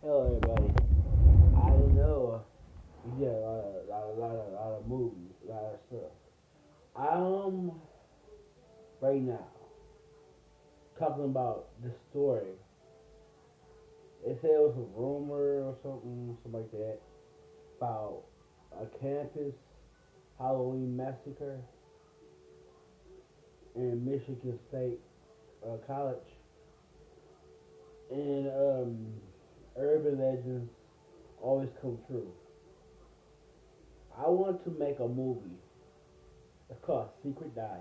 Hello, everybody. I know we did a lot of movies, a lot of stuff. I'm right now talking about the story. They said it was a rumor or something like that, about a campus Halloween massacre in Michigan State College, and urban legends always come true. I want to make a movie. It's called Secret Dies.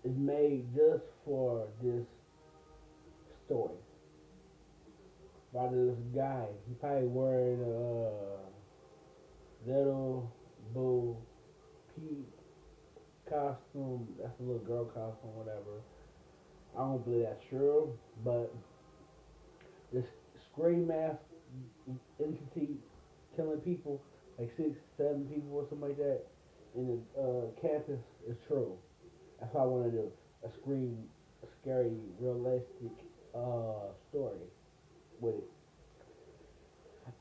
It's made just for this story by this guy. He probably wearing a little Bo Peep costume. That's a little girl costume, whatever. I don't believe that's true, but this scream mask entity killing people, like six, seven people or something like that, in the campus is true. That's what I want to do. A scream, scary, realistic story with it.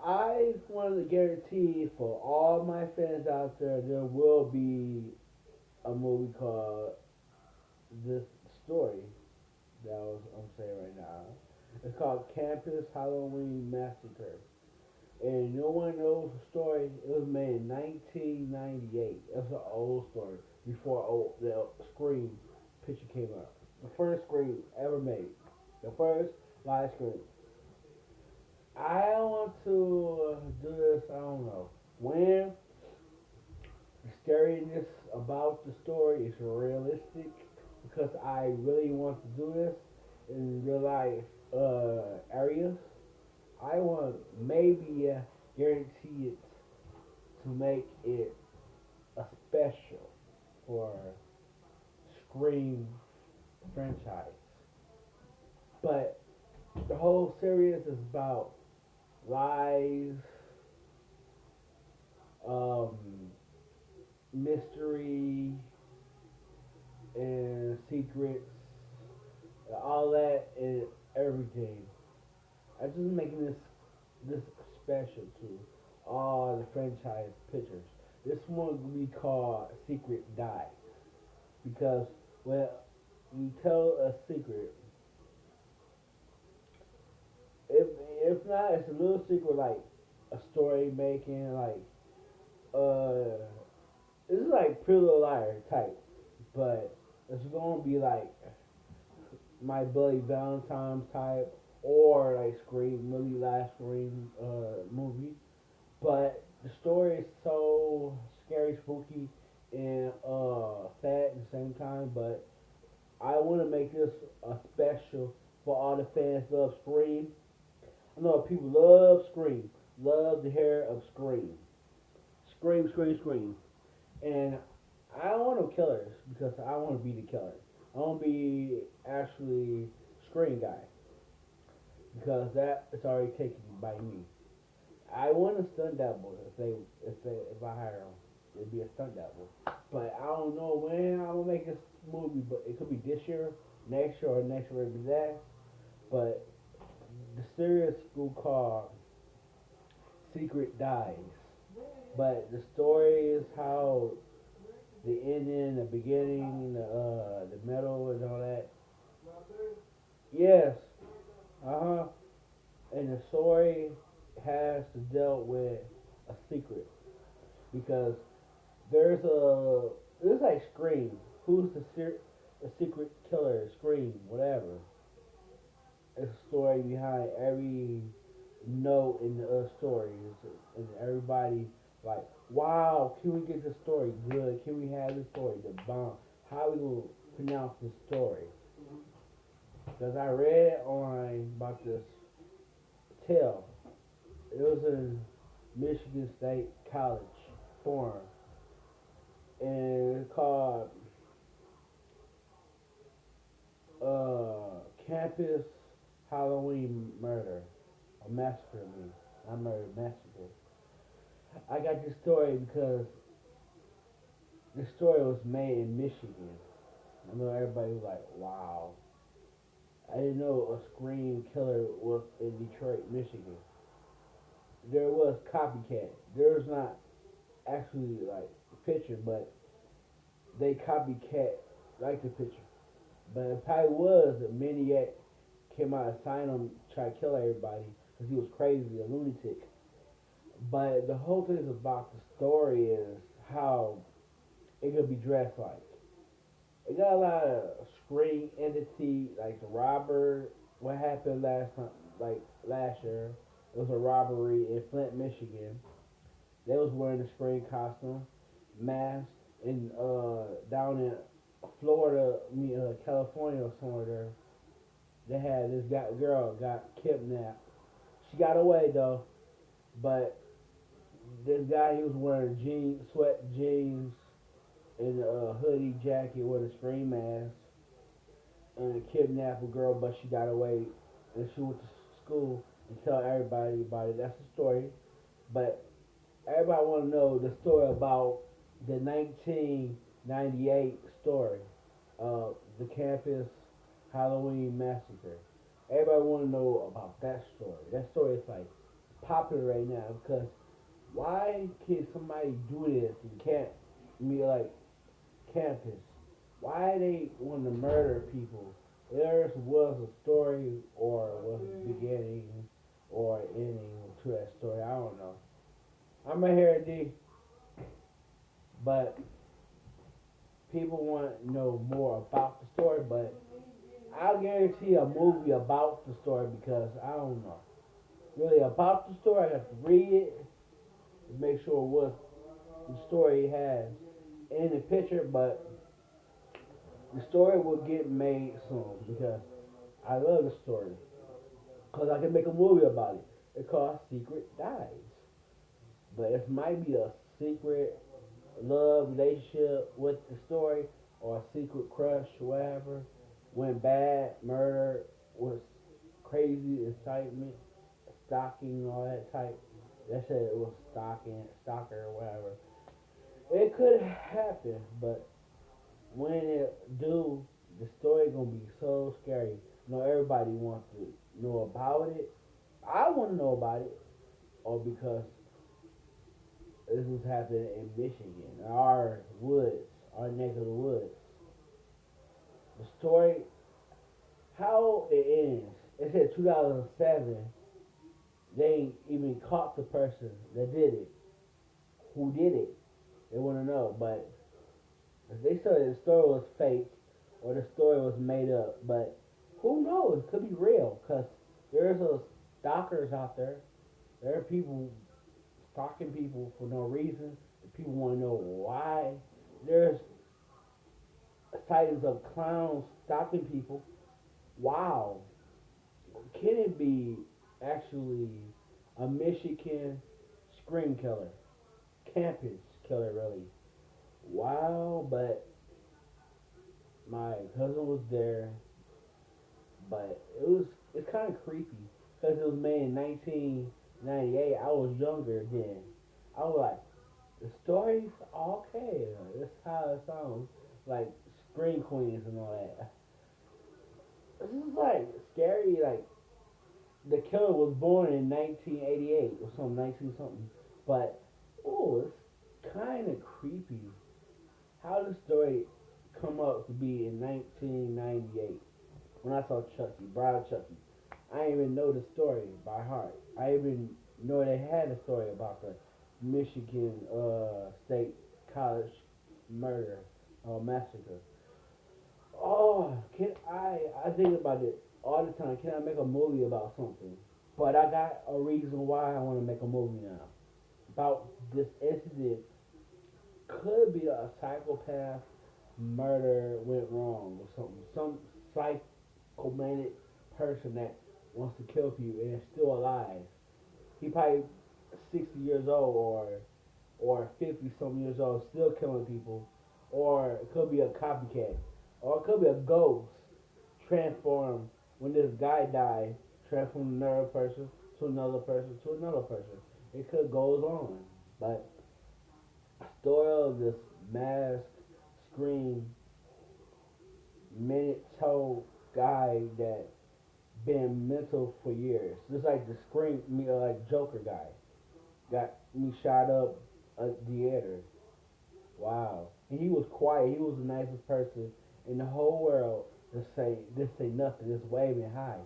I wanted to guarantee for all my fans out there will be a movie called this story I'm saying right now. It's called Campus Halloween Massacre. And no one knows the story. It was made in 1998. It's an old story before the Scream picture came out. The first Scream ever made. The first live Scream. I want to do this. I don't know when. The scariness about the story is realistic because I really want to do this in real life areas. I want maybe guarantee it to make it a special for Scream franchise. But the whole series is about lies, um, mystery, and secrets, all that and everything. I'm just making this special to all the franchise pictures. This one will be called Secret Dies because when you tell a secret, if if not, it's a little secret like a story making, like uh, this is like Pretty Little Liar type, but it's gonna be like My Bloody Valentine's type or like Scream, really last Scream movie. But the story is so scary, spooky, and sad at the same time. But I want to make this a special for all the fans that love Scream. I know people love Scream, love the hair of Scream, Scream, Scream, Scream, and I don't want no killers because I want to be the killer. I want to be actually Scream guy because that is already taken by me. I want a stunt double if I hire him. It'd be a stunt double. But I don't know when I'm gonna make this movie. But it could be this year, next year, or next year it'd be that. But the series will call Secret Dies. But the story is how the ending, the beginning, the middle, and all that. Yes. Uh huh. And the story has to deal with a secret because there's like Scream. Who's the secret killer? Scream, whatever. It's a story behind every note in the story, and everybody like, wow, can we get this story good? Can we have this story the bomb? How we gonna pronounce this story? Because I read online about this tale. It was in Michigan State College forum, and it's called Campus Halloween Murder, or Massacre. I mean, not murder, massacre. I got this story because this story was made in Michigan. I know everybody was like, wow. I didn't know a Scream killer was in Detroit, Michigan. There was copycat. There's not actually like a picture, but they copycat like the picture. But it probably was a maniac came out of asylum, tried to kill everybody because he was crazy, a lunatic. But the whole thing is about the story is how it could be dressed like. It got a lot of screen entity, like the robber. What happened last time, like last year, it was a robbery in Flint, Michigan. They was wearing a screen costume, mask, and down in Florida, California or somewhere there, they had this girl got kidnapped. She got away though, but this guy he was wearing jeans, sweat jeans, and a hoodie jacket with a screen mask, and kidnapped a girl, but she got away, and she went to school and tell everybody about it. That's the story, but everybody want to know the story about the 1998 story of the campus Halloween massacre. Everybody want to know about that story. That story is like popular right now because why can somebody do this and can't me like campus? Why they want to murder people? There was a story or was a beginning or ending to that story. I don't know. I'm right here, D, but people want to know more about the story. But I'll guarantee a movie about the story because I don't know really about the story. I have to read it to make sure what the story has in the picture. But the story will get made soon because I love the story because I can make a movie about it. It's called Secret Dies, but it might be a secret love relationship with the story or a secret crush or whatever went bad, murder was crazy excitement, stalking, all that type. They said it was stalking, stalker or whatever. It could happen, but when it do, the story gonna be so scary. You know, everybody wants to know about it. I want to know about it, or because this was happening in Michigan, our woods, our neck of the woods. The story, how it ends. It said 2007. They ain't even caught the person that did it. Who did it? They want to know. But if they said the story was fake or the story was made up, but who knows? It could be real because there's those stalkers out there. There are people stalking people for no reason. People want to know why. There's sightings of clowns stalking people. Wow. Can it be actually a Michigan screen killer? Campus killer, really? Wow, but my cousin was there, but it's kind of creepy because it was made in 1998. I was younger then. I was like, the story's okay. That's how it sounds, like Scream Queens and all that. This is like scary. Like the killer was born in 1988 or something, 19 something. But oh, it's kind of creepy. How did the story come up to be in 1998 when I saw Chucky, Bride Chucky? I didn't even know the story by heart. I didn't even know they had a story about the Michigan State College murder or massacre. Oh, can I think about it all the time. Can I make a movie about something? But I got a reason why I want to make a movie now about this incident. Could be a psychopath murder went wrong or something. Some psychomanic person that wants to kill people and is still alive. He probably 60 years old or 50 some years old still killing people. Or it could be a copycat. Or it could be a ghost transform when this guy died, transform another person to another person to another person. It could goes on. But story of this masked scream minute toe guy that been mental for years. Just like the screen, like Joker guy got me shot up a theater. Wow. And he was quiet. He was the nicest person in the whole world to say nothing, just waving hi.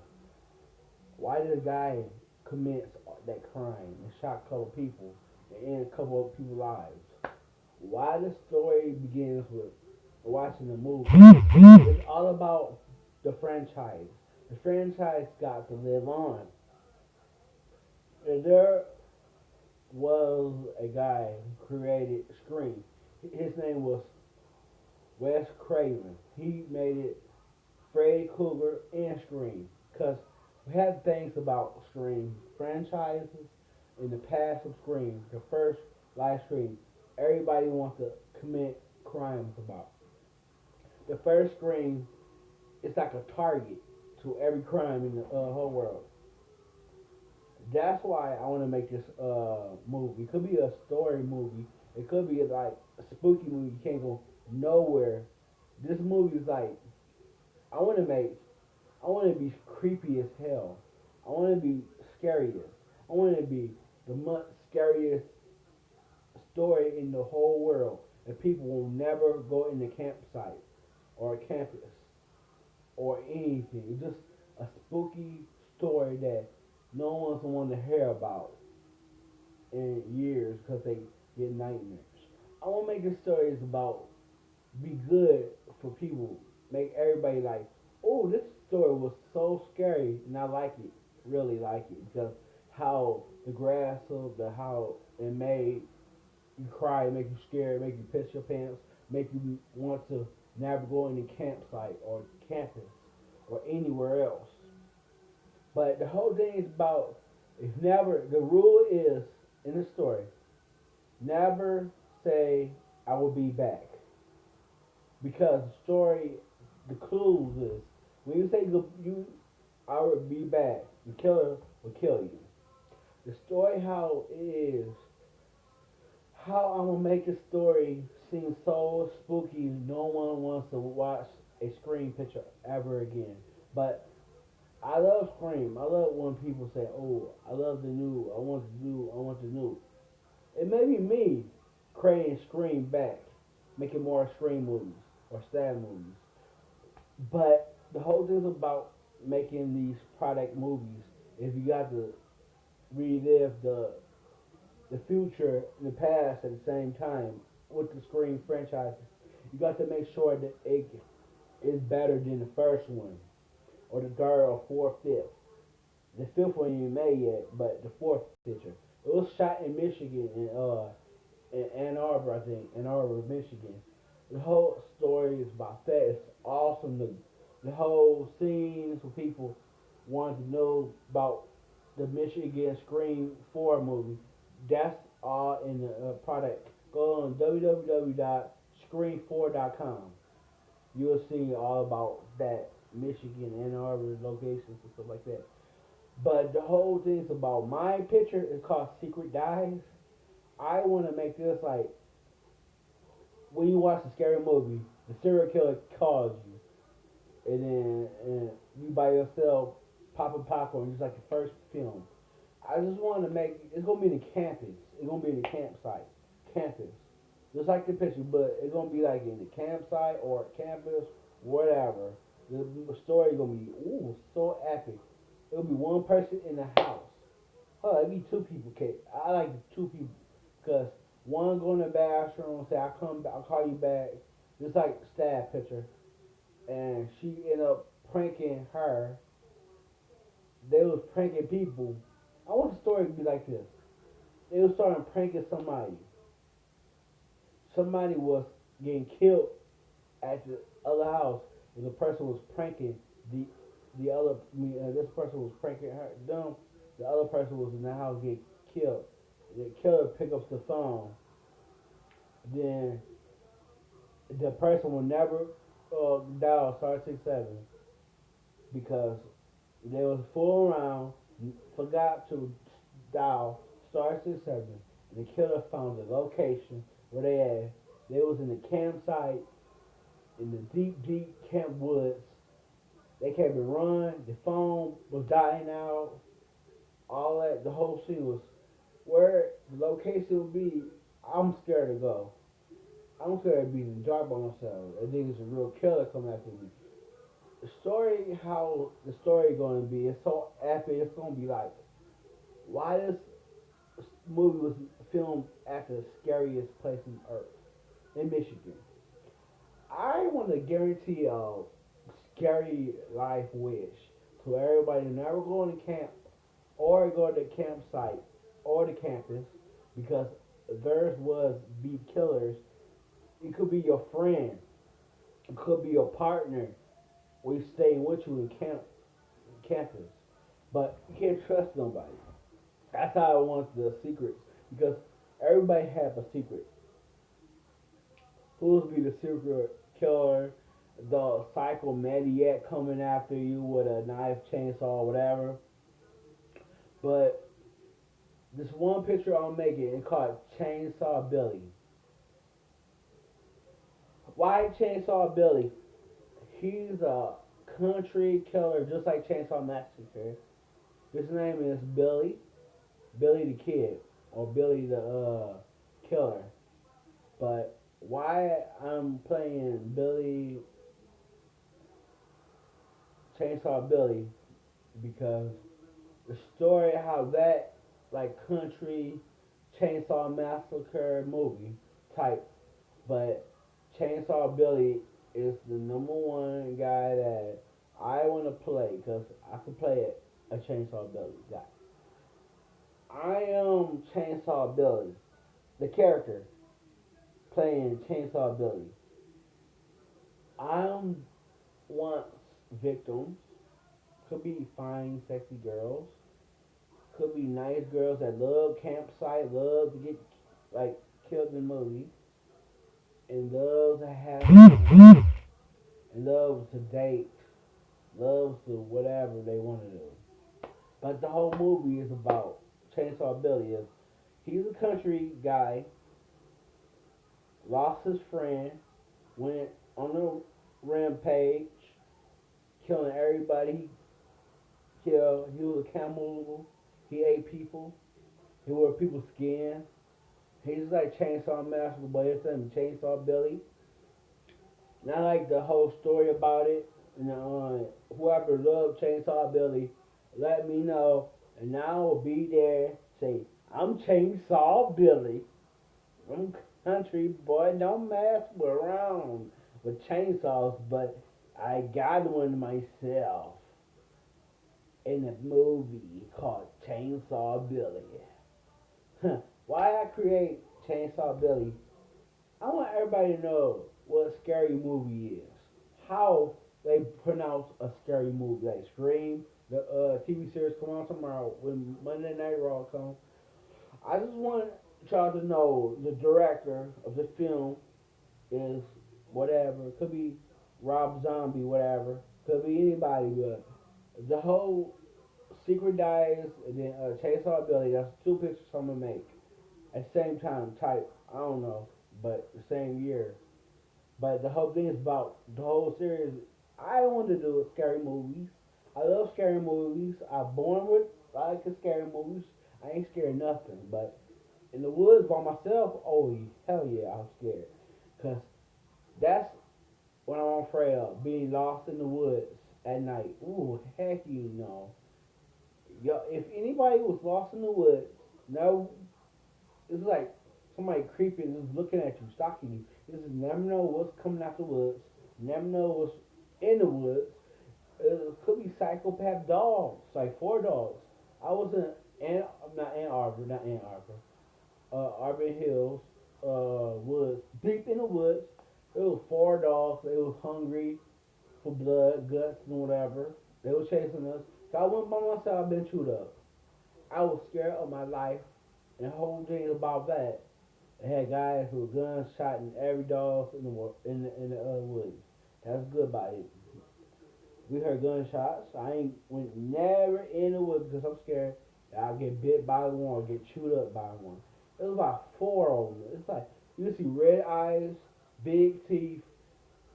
Why did a guy commit that crime and shot a couple people and end a couple of people's lives? Why the story begins with watching the movie. It's all about the franchise. The franchise got to live on. And there was a guy who created Scream. His name was Wes Craven. He made it Freddy Krueger and Scream. Because we have things about Scream franchises in the past of Scream, the first live Scream, everybody wants to commit crimes about. The first Scream is like a target to every crime in the whole world. That's why I want to make this movie. It could be a story movie. It could be like a spooky movie. You can't go nowhere. This movie is like I want to make. I want to be creepy as hell. I want to be scariest. I want to be the much scariest story in the whole world, and people will never go in the campsite or a campus or anything. It's just a spooky story that no one's want to hear about in years because they get nightmares. I want to make this story is about be good for people, make everybody like, oh, this story was so scary, and I like it, really like it, because how the grass, the how it made you cry, make you scared, make you piss your pants, make you want to never go in the campsite or campus or anywhere else. But the whole thing is about if never the rule is in the story, never say I will be back. Because the story the clues is when you say you I will be back, the killer will kill you. The story how it is, how I'm gonna make a story seem so spooky no one wants to watch a Scream picture ever again. But I love Scream. I love when people say, "Oh, I love the new. I want the new. I want the new." It may be me creating Scream back, making more Scream movies or stab movies. But the whole thing about making these product movies is you got to relive the future and the past at the same time with the Scream franchises. You got to make sure that it is better than the first one or the third or fourth, fifth. The fifth one ain't made yet, but the fourth picture. It was shot in Michigan in Ann Arbor, I think, Ann Arbor, Michigan. The whole story is about that. It's awesome. The whole scenes where people want to know about the Michigan Scream 4 movie. That's all in the product. Go on www.scream4.com. You'll see all about that Michigan, Ann Arbor locations and stuff like that. But the whole thing is about my picture is called Secret Dies. I want to make this like when you watch a scary movie, the serial killer calls you, and then you by yourself popping popcorn, just like the first film. I just want to make it's gonna be in the campus. It's gonna be in the campsite, campus, just like the picture, but it's gonna be like in the campsite or campus, whatever. The story gonna be so epic. It'll be one person in the house. Oh, it'll be two people. Okay, I like the two people because one go in the bathroom and say, "I come, I'll call you back." Just like stab picture, and she end up pranking her. They was pranking people. I want the story to be like this. They was starting pranking somebody. Somebody was getting killed at the other house, and the person was pranking the the other. This person was pranking her. Them. The other person was in the house getting killed. The killer pick up the phone. Then the person will never dial *67 because they was fooling around, forgot to dial *67, and the killer found the location where they at. They was in the campsite in the deep, deep camp woods, They can't even run. The phone was dying out. All that. The whole scene was where the location would be. I'm scared to go. I'm scared to be in the dark by myself. I think it's a real killer coming after me. The story, how the story going to be, it's so epic. It's going to be like, why this movie was filmed at the scariest place on earth in Michigan. I want to guarantee a scary life wish to everybody to never go on the camp or go to the campsite or the campus because theirs was be killers. It could be your friend, it could be your partner. We staying with you in campus, but you can't trust nobody. That's how I want the secrets because everybody have a secret. Who's be the secret killer, the psycho maniac coming after you with a knife, chainsaw, whatever. But this one picture I'm making, it's called Chainsaw Billy. Why Chainsaw Billy? He's a country killer just like Chainsaw Massacre. His name is Billy, Billy the Kid, or Billy the Killer. But why I'm playing Billy Chainsaw Billy because the story how that like country Chainsaw Massacre movie type, but Chainsaw Billy is the number one guy that I want to play because I can play it a Chainsaw Billy guy. I am Chainsaw Billy, the character playing Chainsaw Billy. I'm once victims, could be fine, sexy girls, could be nice girls that love campsite, love to get like killed in movies, and love to have fun, and love to date, loves to whatever they want to do. But the whole movie is about Chainsaw Billy. Is he's a country guy, lost his friend, went on a rampage, killing everybody he killed. He was a cannibal. He ate people. He wore people's skin. He's like Chainsaw Massacre, but it's him, Chainsaw Billy. And I like the whole story about it. And whoever loved Chainsaw Billy, let me know, and I will be there. Say, I'm Chainsaw Billy. I'm country boy. Don't mess around with chainsaws, but I got one myself in a movie called Chainsaw Billy. Why I create Chainsaw Billy? I want everybody to know what a scary movie is. How they pronounce a scary movie. Like Scream, the TV series come on tomorrow when Monday Night Raw comes. I just want y'all to know the director of the film is whatever. It could be Rob Zombie, whatever. Could be anybody, but the whole Secret Dies and then Chainsaw Billy. That's two pictures I'm gonna make at the same time. Type I don't know, but the same year. But the whole thing is about the whole series. I want to do scary movies. I love scary movies. I'm born with like scary movies. I ain't scared of nothing. But in the woods by myself, oh hell yeah, I'm scared. Cause that's what I'm afraid of. Being lost in the woods at night. Ooh, heck you know. Yo, if anybody was lost in the woods, no, it's like somebody creeping, just looking at you, stalking you. You just never know what's coming out the woods. Never know what's in the woods. It could be psychopath dogs, like four dogs. I was not Ann Arbor, not Ann Arbor. Auburn Hills, woods, deep in the woods. It was four dogs. They was hungry for blood, guts, and whatever. They was chasing us. So I went by myself. I've been chewed up. I was scared of my life, and the whole thing about that. They had guys with guns shot in every dog in the woods. That's good about it. We heard gunshots. I ain't went never in the woods because I'm scared that I'll get bit by one or get chewed up by one. It was about four of them. It's like you see red eyes, big teeth,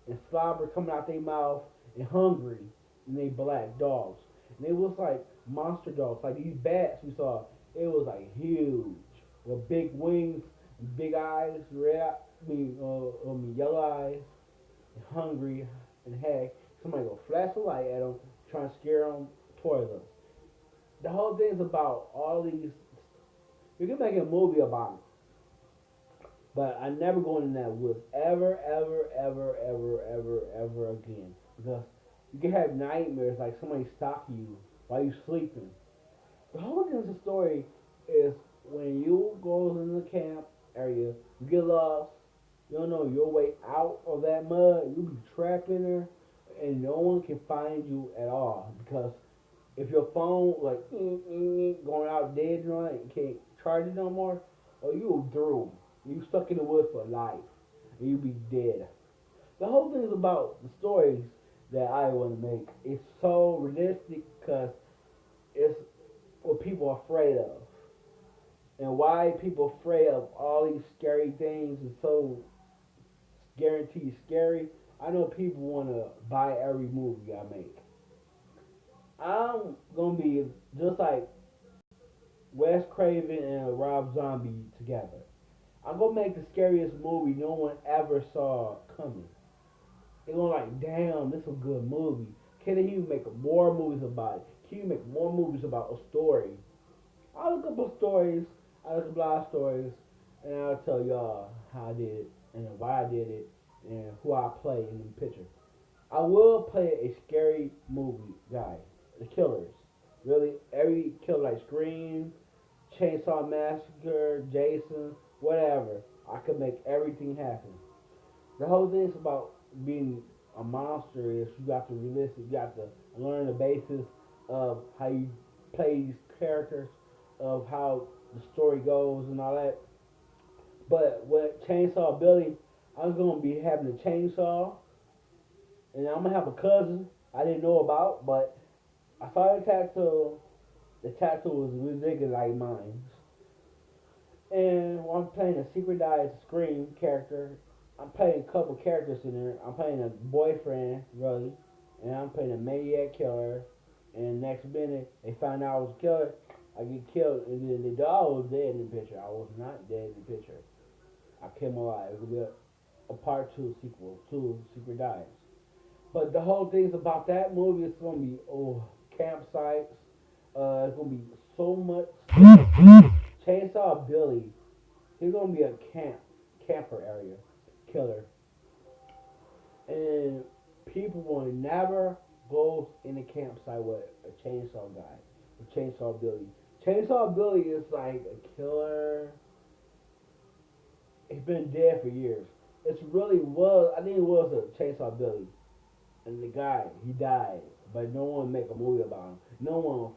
and slobber coming out their mouth and hungry. and they black dogs. And it was like monster dogs, like these bats we saw. It was like huge, with big wings, big eyes, red, yellow eyes, and hungry, and heck, somebody go flash a light at them, trying to scare them towards us. The whole thing is about all these. You can make a movie about it, but I never go in that woods ever, ever, ever, ever, ever, ever again because you can have nightmares like somebody stalking you while you're sleeping. The whole thing of the story is when you go in the camp area, you get lost, you don't know your way out of that mud, you be trapped in there, and no one can find you at all because if your phone like going out dead, you can't charge it no more, or you through, you stuck in the woods for life, and you be dead. The whole thing is about the stories that I want to make. It's so realistic because it's what people are afraid of. And why people afraid of all these scary things is so guaranteed scary. I know people want to buy every movie I make. I'm gonna be just like Wes Craven and Rob Zombie together. I'm gonna make the scariest movie no one ever saw coming. They're gonna like, damn, this is a good movie. Can he make more movies about it? Can you make more movies about a story? I look up a stories, I look up a lot of stories, and I'll tell y'all how I did it, and why I did it, and who I play in the picture. I will play a scary movie guy, the killers. Really, every killer like Scream, Chainsaw Massacre, Jason, whatever. I could make everything happen. The whole thing is about being a monster is you got to realistic, you got to learn the basis of how you play these characters, of how the story goes and all that. But with Chainsaw Billy, I was gonna be having a chainsaw, and I'm gonna have a cousin I didn't know about, but I saw the tattoo. The tattoo was ridiculous like mine. And I'm playing a Secret Dice Scream character. I'm playing a couple characters in there. I'm playing a boyfriend, really, and I'm playing a maniac killer. And next minute, they find out I was a killer. I get killed, and then the dog was dead in the picture. I was not dead in the picture. I came alive. It will be a part two sequel to Secret Dice. But the whole thing's about that movie. It's gonna be campsites. It's gonna be so much. Chainsaw Billy. He's gonna be a camper area killer, and people will never go in a campsite with a chainsaw guy, with Chainsaw Billy. Chainsaw Billy is like a killer. He's been dead for years. It's really was. I think it was a Chainsaw Billy, and the guy he died, but no one make a movie about him. No one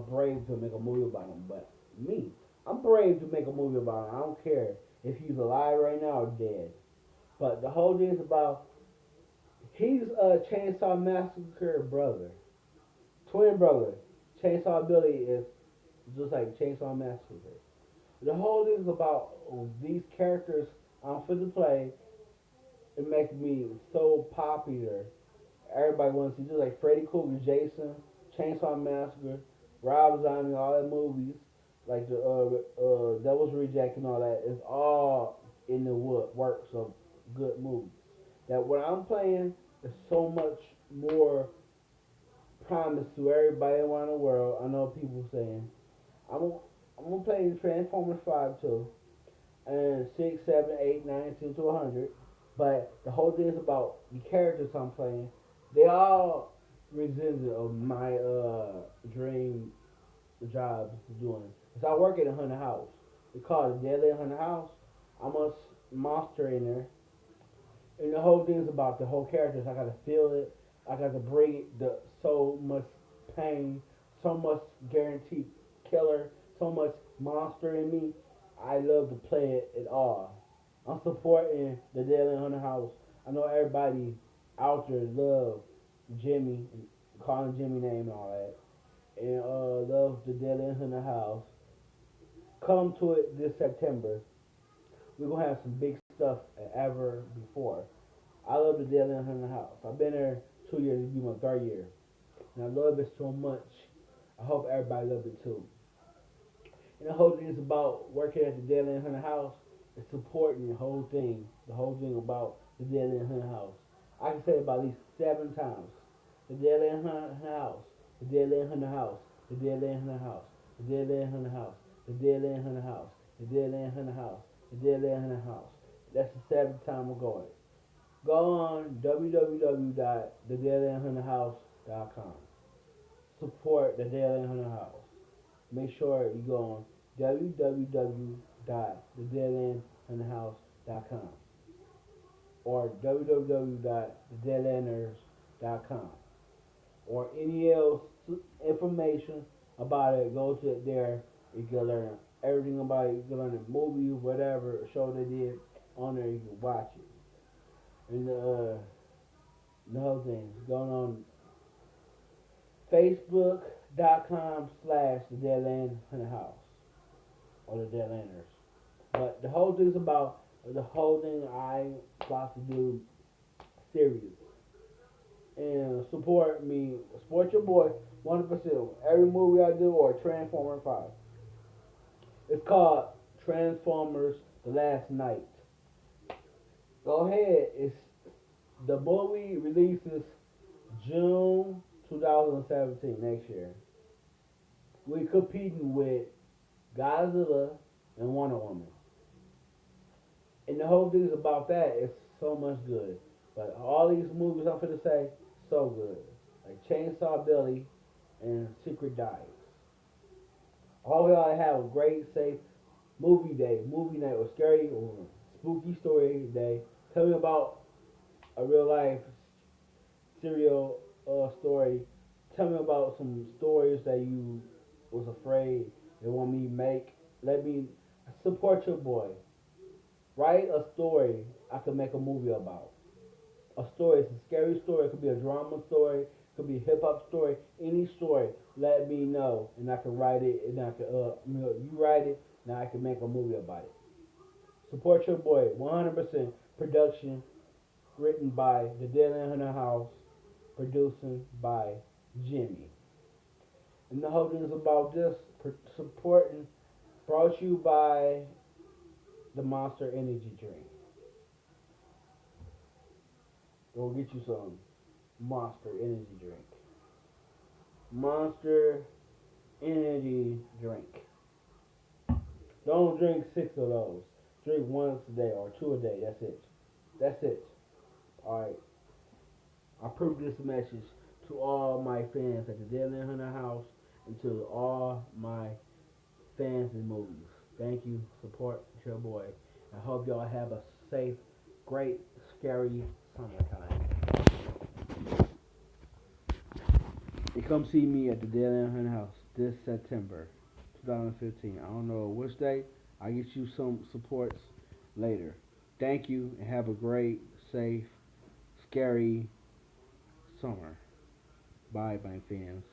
brave to make a movie about him, but me. I'm brave to make a movie about him. I don't care if he's alive right now or dead. But the whole thing is about he's a Chainsaw Massacre brother, twin brother. Chainsaw Billy is just like Chainsaw Massacre. The whole thing is about these characters I'm fit to play. It makes me so popular. Everybody wants to see just like Freddy Krueger, Jason, Chainsaw Massacre, Rob Zombie, all that movies like the Devil's Reject and all that is all in the works of good movies. That what I'm playing is so much more promise to everybody around the world. I know people saying I'm I'm gonna play Transformers 5 too, and 6, 7, 8, 9, 10 to 100. But the whole thing is about the characters I'm playing. They all resemble of my dream jobs doing. Cause I work at a haunted house. They call it Deadly Haunted House. I'm a monster in there, and the whole thing is about the whole characters. I gotta feel it. I gotta bring it. The so much pain, so much guaranteed killer, so much monster in me. I love to play it all. I'm supporting the Deadly Haunted House. I know everybody out there love Jimmy, calling Jimmy name and all that, and love the Deadly Haunted House. Come to it this September. We're gonna have some big stuff ever before. I love the Deadly Haunted House. I've been there 2 years. It'll be my third year, and I love it so much. I hope everybody loves it too. And the whole thing is about working at the Deadland Hunter House and supporting the whole thing about the Deadland Hunter House. I can say it about at least 7 times. The Deadland Hunter House, the Deadland Hunter House, the Deadland Hunter House, the Deadland Hunter House, the Deadland Hunter House, the Deadland Hunter House, the Deadland Hunter House. That's the 7th time I'm going. Go on www.thedeadlandhunterhouse.com. Support the Deadland Hunter House. Make sure you go on www.thedeadlandhunterhouse.com or www.thedeadlanders.com or any else information about it. Go to there. You can learn everything about it. You can learn the movie, whatever show they did on there. You can watch it. And the whole thing is going on Facebook.com/the Deadland Hunter House or the Deadlanders. But the whole thing's about the whole thing I got to do serious. And support your boy 100%. Every movie I do or Transformer 5. It's called Transformers The Last Night. Go ahead. The movie releases June 2017 next year. We're competing with Godzilla and Wonder Woman. And the whole thing is about that. It's so much good. But all these movies I'm finna say, so good. Like Chainsaw Billy and Secret Dives. All y'all have a great, safe movie night or scary or spooky story day. Tell me about a real life serial story. Tell me about some stories that you was afraid they want me to make. Let me support your boy. Write a story I can make a movie about. A story, it's a scary story, it could be a drama story, it could be a hip hop story, any story. Let me know, and I can write it, and I can you write it, and I can make a movie about it. Support your boy, 100% production, written by the Dylan Hunter House, producing by Jimmy. And the whole thing is about this supporting, brought to you by the Monster Energy Drink. Go get you some Monster Energy Drink. Monster Energy Drink. Don't drink 6 of those. Drink once a day or 2 a day. That's it. That's it. Alright. I approve this message to all my fans at the Dylan Hunter House and to all my fans in movies. Thank you. Support your boy. I hope y'all have a safe, great, scary summertime. And come see me at the Dylan Hunter House this September 2015. I don't know which day. I'll get you some supports later. Thank you and have a great, safe, scary summer. Bye, my fans.